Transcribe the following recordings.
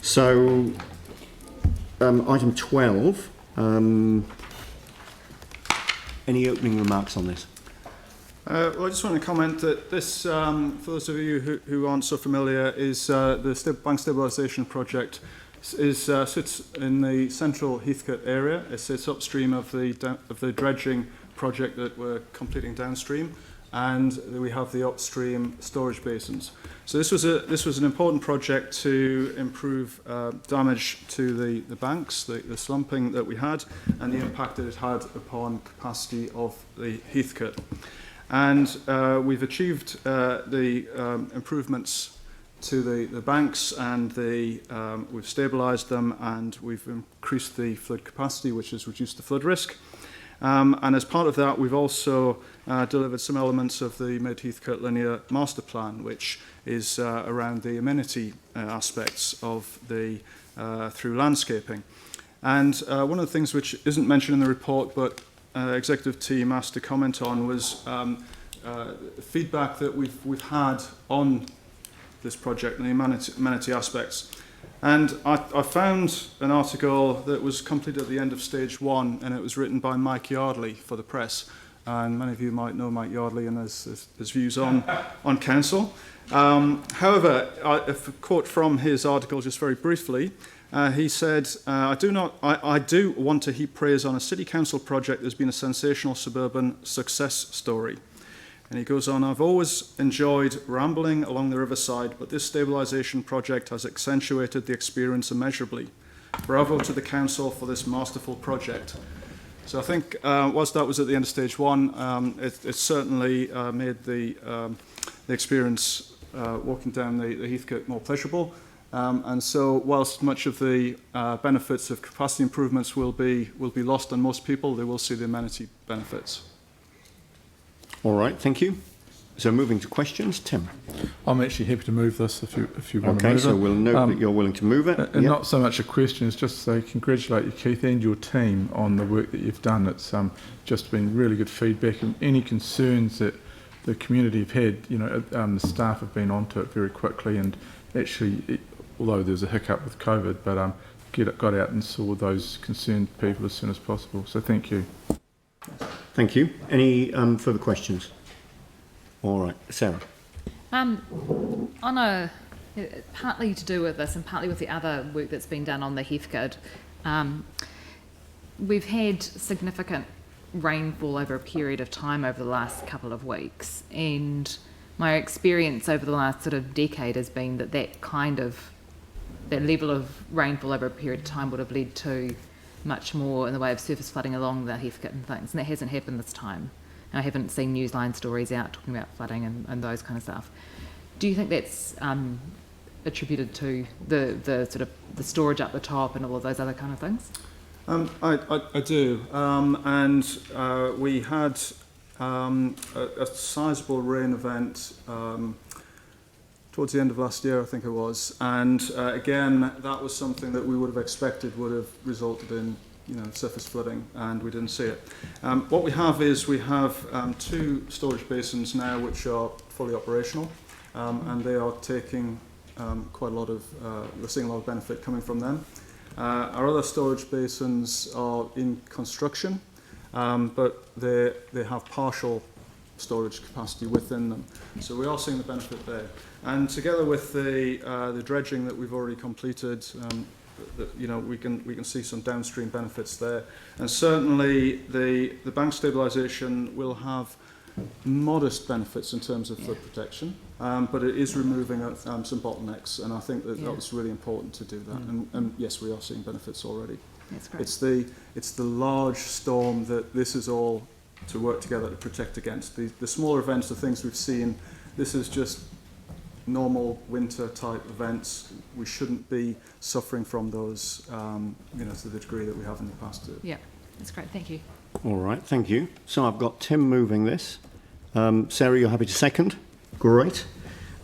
So, item 12. Any opening remarks on this? Well, I just want to comment that this, for those of you who aren't so familiar, is the Bank Stabilisation project sits in the central Heathcote area. It sits upstream of the dredging project that we're completing downstream, and we have the upstream storage basins. So this was an important project to improve damage to the banks, the slumping that we had, and the impact that it had upon capacity of the Heathcote. And we've achieved the improvements to the banks, and we've stabilised them, and we've increased the flood capacity, which has reduced the flood risk. And as part of that, we've also delivered some elements of the Mid-Heathcote Linear Master Plan, which is around the amenity aspects of the through landscaping. And one of the things which isn't mentioned in the report, but executive team asked to comment on, was feedback that we've had on this project and the amenity aspects. And I found an article that was completed at the end of stage 1, and it was written by Mike Yardley for the press. And many of you might know Mike Yardley and his views on council. However, if a quote from his article just very briefly, he said, I do want to heap praise on a city council project that's been a sensational suburban success story. And he goes on, I've always enjoyed rambling along the riverside, but this stabilisation project has accentuated the experience immeasurably. Bravo to the council for this masterful project. So I think whilst that was at the end of stage 1, it certainly made the experience walking down the Heathcote more pleasurable. And so whilst much of the benefits of capacity improvements will be lost on most people, they will see the amenity benefits. All right, thank you. So moving to questions, Tim. I'm actually happy to move this if you want to move it. Okay, so we'll note that you're willing to move it. And not so much a question, it's just to say congratulate you, Keith, and your team on the work that you've done. It's just been really good feedback, and any concerns that the community have had, the staff have been onto it very quickly, and actually, although there's a hiccup with COVID, but got out and saw those concerned people as soon as possible. So thank you. Thank you. Any further questions? All right, Sarah. Partly to do with this and partly with the other work that's been done on the Heathcote, we've had significant rainfall over a period of time over the last couple of weeks, and my experience over the last sort of decade has been that that level of rainfall over a period of time would have led to much more in the way of surface flooding along the Heathcote and things, and that hasn't happened this time. And I haven't seen Newsline stories out talking about flooding and those kind of stuff. Do you think that's attributed to the sort of the storage up the top and all of those other kind of things? I do, and we had a sizable rain event towards the end of last year, I think it was, and again, that was something that we would have expected would have resulted in surface flooding, and we didn't see it. What we have is 2 storage basins now which are fully operational, and they are taking quite a lot of, we're seeing a lot of benefit coming from them. Our other storage basins are in construction, but they have partial storage capacity within them. So we are seeing the benefit there. And together with the dredging that we've already completed, we can see some downstream benefits there. And certainly the bank stabilisation will have modest benefits in terms of flood protection, but it is removing some bottlenecks, and I think that was really important to do that. And yes, we are seeing benefits already. That's great. It's the large storm that this is all to work together to protect against. The smaller events, the things we've seen, this is just normal winter type events. We shouldn't be suffering from those, to the degree that we have in the past. Yeah, that's great. Thank you. All right, thank you. So I've got Tim moving this. Sarah, you're happy to second? Great.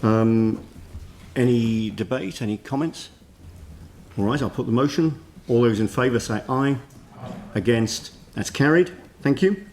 Any debate, any comments? All right, I'll put the motion. All those in favour say aye. Against? That's carried. Thank you.